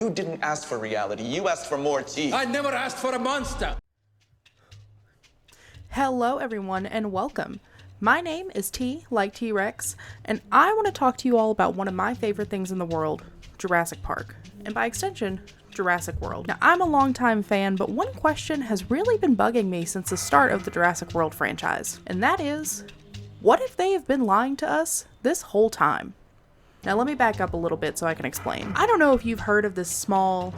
You didn't ask for reality. You asked for more tea. I never asked for a monster. Hello everyone and welcome. My name is T, like T-Rex, and I want to talk to you all about one of my favorite things in the world, Jurassic Park, and by extension, Jurassic World. Now, I'm a longtime fan, but one question has really been bugging me since the start of the Jurassic World franchise, and that is, what if they have been lying to us this whole time? Now let me back up a little bit so I can explain. I don't know if you've heard of this small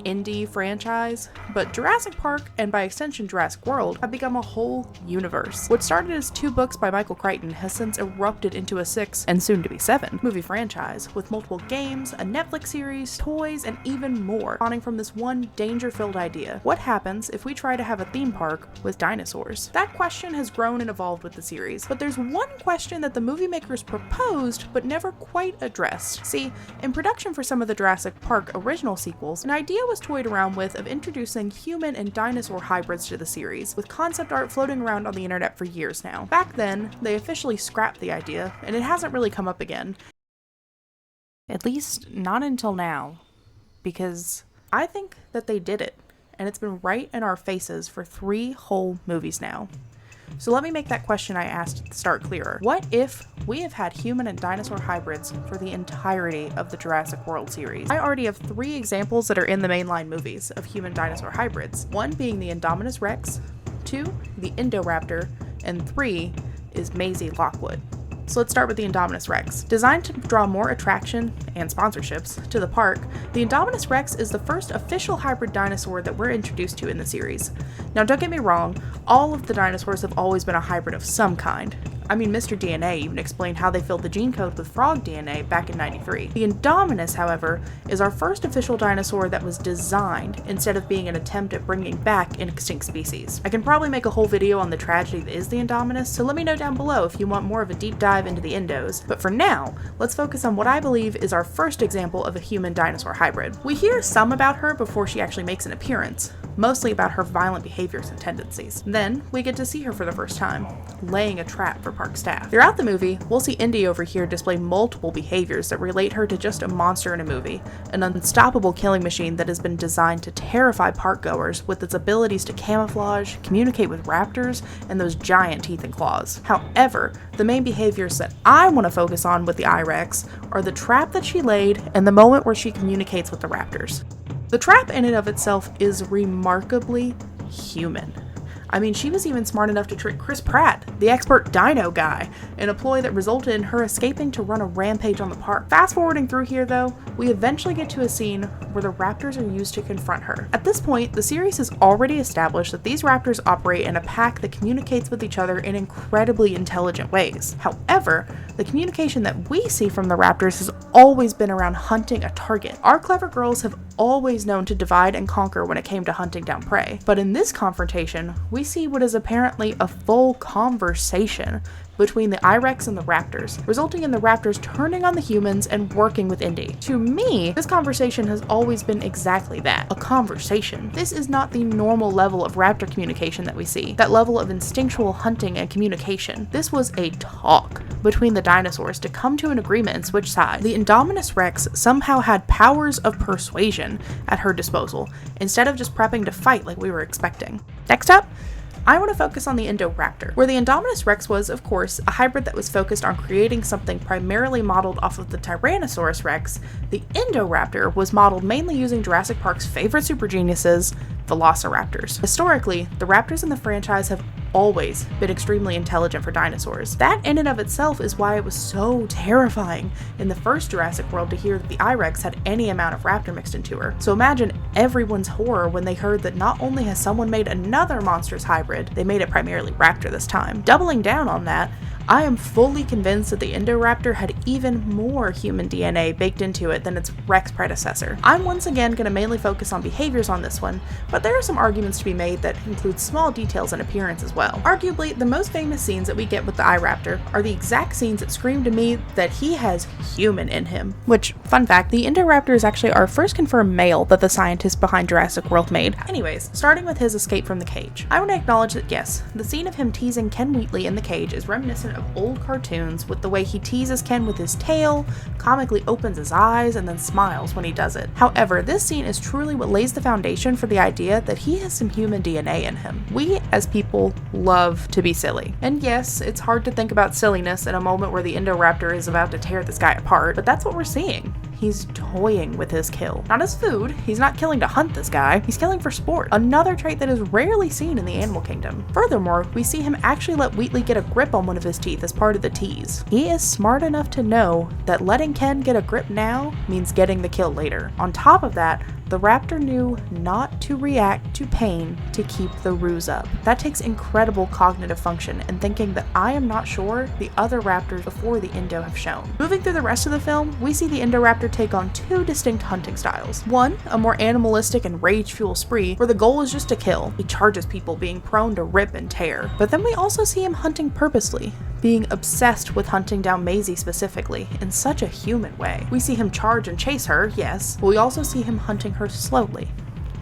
indie franchise, but Jurassic Park, and by extension Jurassic World, have become a whole universe. What started as 2 books by Michael Klayton has since erupted into a 6, and soon to be 7, movie franchise, with multiple games, a Netflix series, toys, and even more, spawning from this one danger-filled idea. What happens if we try to have a theme park with dinosaurs? That question has grown and evolved with the series, but there's one question that the movie makers proposed but never quite addressed. See, in production for some of the Jurassic Park original sequels, an idea was toyed around with of introducing human and dinosaur hybrids to the series, with concept art floating around on the internet for years now. Back then, they officially scrapped the idea, and it hasn't really come up again. At least, not until now. Because I think that they did it, and it's been right in our faces for 3 whole movies now. So let me make that question I asked at the start clearer. What if we have had human and dinosaur hybrids for the entirety of the Jurassic World series? I already have 3 examples that are in the mainline movies of human-dinosaur hybrids. 1 being the Indominus Rex, 2, the Indoraptor, and 3 is Maisie Lockwood. So let's start with the Indominus Rex. Designed to draw more attraction and sponsorships to the park, the Indominus Rex is the first official hybrid dinosaur that we're introduced to in the series. Now don't get me wrong, all of the dinosaurs have always been a hybrid of some kind. I mean, Mr. DNA even explained how they filled the gene code with frog DNA back in '93. The Indominus, however, is our first official dinosaur that was designed instead of being an attempt at bringing back an extinct species. I can probably make a whole video on the tragedy that is the Indominus, so let me know down below if you want more of a deep dive into the Indos. But for now, let's focus on what I believe is our first example of a human-dinosaur hybrid. We hear some about her before she actually makes an appearance, mostly about her violent behaviors and tendencies. Then, we get to see her for the first time, laying a trap for park staff. Throughout the movie, we'll see Indy over here display multiple behaviors that relate her to just a monster in a movie, an unstoppable killing machine that has been designed to terrify park goers with its abilities to camouflage, communicate with raptors, and those giant teeth and claws. However, the main behaviors that I want to focus on with the I-Rex are the trap that she laid and the moment where she communicates with the raptors. The trap in and of itself is remarkably human. I mean, she was even smart enough to trick Chris Pratt, the expert dino guy, in a ploy that resulted in her escaping to run a rampage on the park. Fast forwarding through here though, we eventually get to a scene where the raptors are used to confront her. At this point, the series has already established that these raptors operate in a pack that communicates with each other in incredibly intelligent ways. However, the communication that we see from the raptors has always been around hunting a target. Our clever girls have always known to divide and conquer when it came to hunting down prey. But in this confrontation, we see what is apparently a full conversation between the I-Rex and the raptors, resulting in the raptors turning on the humans and working with Indy. To me, this conversation has always been exactly that, a conversation. This is not the normal level of raptor communication that we see, that level of instinctual hunting and communication. This was a talk between the dinosaurs to come to an agreement and switch sides. The Indominus Rex somehow had powers of persuasion at her disposal, instead of just prepping to fight like we were expecting. Next up, I want to focus on the Indoraptor, where the Indominus Rex was, of course, a hybrid that was focused on creating something primarily modeled off of the Tyrannosaurus Rex. The Indoraptor was modeled mainly using Jurassic Park's favorite super geniuses, velociraptors. Historically, the raptors in the franchise have always been extremely intelligent for dinosaurs. That in and of itself is why it was so terrifying in the first Jurassic World to hear that the I-Rex had any amount of raptor mixed into her. So imagine everyone's horror when they heard that not only has someone made another monstrous hybrid, they made it primarily raptor this time. Doubling down on that, I am fully convinced that the Indoraptor had even more human DNA baked into it than its Rex predecessor. I'm once again going to mainly focus on behaviors on this one, but there are some arguments to be made that include small details and appearance as well. Arguably, the most famous scenes that we get with the I-Raptor are the exact scenes that scream to me that he has human in him. Which, fun fact, the Indoraptor is actually our first confirmed male that the scientists behind Jurassic World made. Anyways, starting with his escape from the cage. I want to acknowledge that yes, the scene of him teasing Ken Wheatley in the cage is reminiscent reminiscent of old cartoons with the way he teases Ken with his tail, comically opens his eyes, and then smiles when he does it. However, this scene is truly what lays the foundation for the idea that he has some human DNA in him. We, as people, love to be silly. And yes, it's hard to think about silliness in a moment where the Indoraptor is about to tear this guy apart, but that's what we're seeing. He's toying with his kill. Not as food, he's not killing to hunt this guy, he's killing for sport. Another trait that is rarely seen in the animal kingdom. Furthermore, we see him actually let Wheatley get a grip on one of his teeth as part of the tease. He is smart enough to know that letting Ken get a grip now means getting the kill later. On top of that, the raptor knew not to react to pain to keep the ruse up. That takes incredible cognitive function and thinking that I am not sure the other raptors before the Indo have shown. Moving through the rest of the film, we see the Indoraptor take on two distinct hunting styles. One, a more animalistic and rage-fueled spree, where the goal is just to kill. He charges people, being prone to rip and tear. But then we also see him hunting purposely, being obsessed with hunting down Maisie specifically, in such a human way. We see him charge and chase her, yes, but we also see him hunting her slowly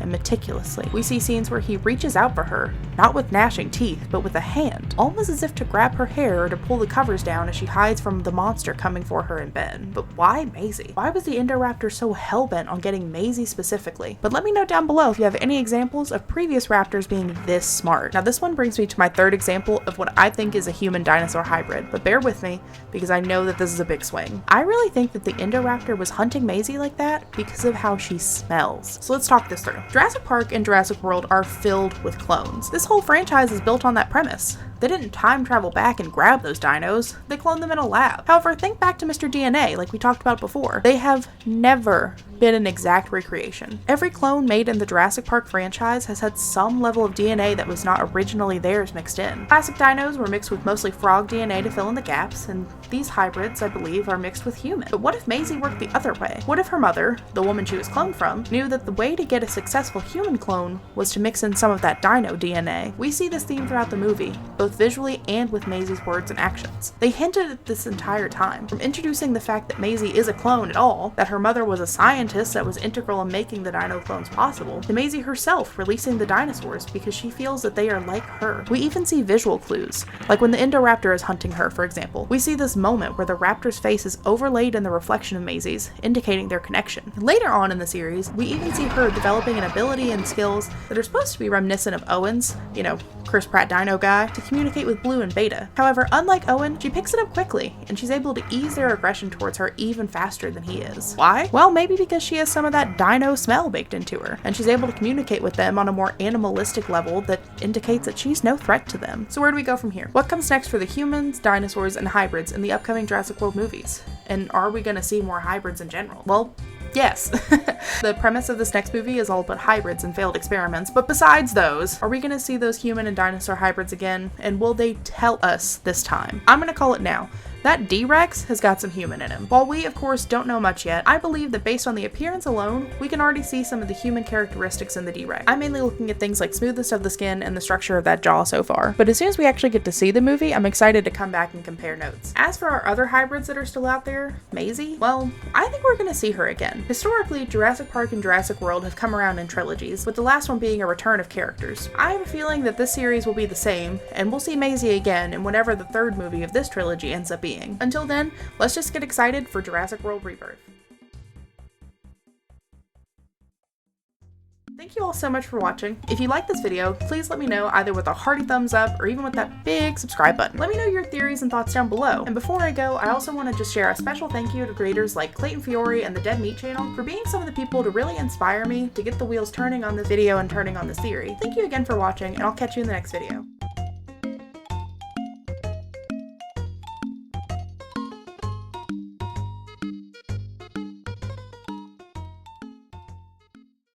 and meticulously. We see scenes where he reaches out for her, not with gnashing teeth, but with a hand, almost as if to grab her hair or to pull the covers down as she hides from the monster coming for her in bed. But why Maisie? Why was the Indoraptor so hellbent on getting Maisie specifically? But let me know down below if you have any examples of previous raptors being this smart. Now this one brings me to my third example of what I think is a human-dinosaur hybrid, but bear with me because I know that this is a big swing. I really think that the Indoraptor was hunting Maisie like that because of how she smells. So let's talk this through. Jurassic Park and Jurassic World are filled with clones. This whole franchise is built on that premise. They didn't time travel back and grab those dinos, they cloned them in a lab. However, think back to Mr. DNA, like we talked about before. They have never been an exact recreation. Every clone made in the Jurassic Park franchise has had some level of DNA that was not originally theirs mixed in. Classic dinos were mixed with mostly frog DNA to fill in the gaps, and these hybrids, I believe, are mixed with human. But what if Maisie worked the other way? What if her mother, the woman she was cloned from, knew that the way to get a successful human clone was to mix in some of that dino DNA? We see this theme throughout the movie, both visually and with Maisie's words and actions. They hinted at this entire time, from introducing the fact that Maisie is a clone at all, that her mother was a scientist that was integral in making the dino clones possible, to Maisie herself releasing the dinosaurs because she feels that they are like her. We even see visual clues, like when the Indoraptor is hunting her, for example. We see this moment where the raptor's face is overlaid in the reflection of Maisie's, indicating their connection. Later on in the series, we even see her developing an ability and skills that are supposed to be reminiscent of Owen's, you know, Chris Pratt dino guy, to communicate with Blue and Beta. However, unlike Owen, she picks it up quickly, and she's able to ease their aggression towards her even faster than he is. Why? Well, maybe because she has some of that dino smell baked into her, and she's able to communicate with them on a more animalistic level that indicates that she's no threat to them. So where do we go from here? What comes next for the humans, dinosaurs, and hybrids in the upcoming Jurassic World movies? And are we going to see more hybrids in general? Well, yes. The premise of this next movie is all about hybrids and failed experiments, but besides those, are we going to see those human and dinosaur hybrids again, and will they tell us this time? I'm going to call it now. That D-Rex has got some human in him. While we, of course, don't know much yet, I believe that based on the appearance alone, we can already see some of the human characteristics in the D-Rex. I'm mainly looking at things like smoothness of the skin and the structure of that jaw so far. But as soon as we actually get to see the movie, I'm excited to come back and compare notes. As for our other hybrids that are still out there, Maisie, well, I think we're going to see her again. Historically, Jurassic Park and Jurassic World have come around in trilogies, with the last one being a return of characters. I have a feeling that this series will be the same, and we'll see Maisie again in whatever the third movie of this trilogy ends up being. Until then, let's just get excited for Jurassic World Rebirth. Thank you all so much for watching. If you like this video, please let me know either with a hearty thumbs up or even with that big subscribe button. Let me know your theories and thoughts down below. And before I go, I also want to just share a special thank you to creators like Klayton Fioriti and the Dead Meat channel for being some of the people to really inspire me to get the wheels turning on this video and turning on this theory. Thank you again for watching, and I'll catch you in the next video.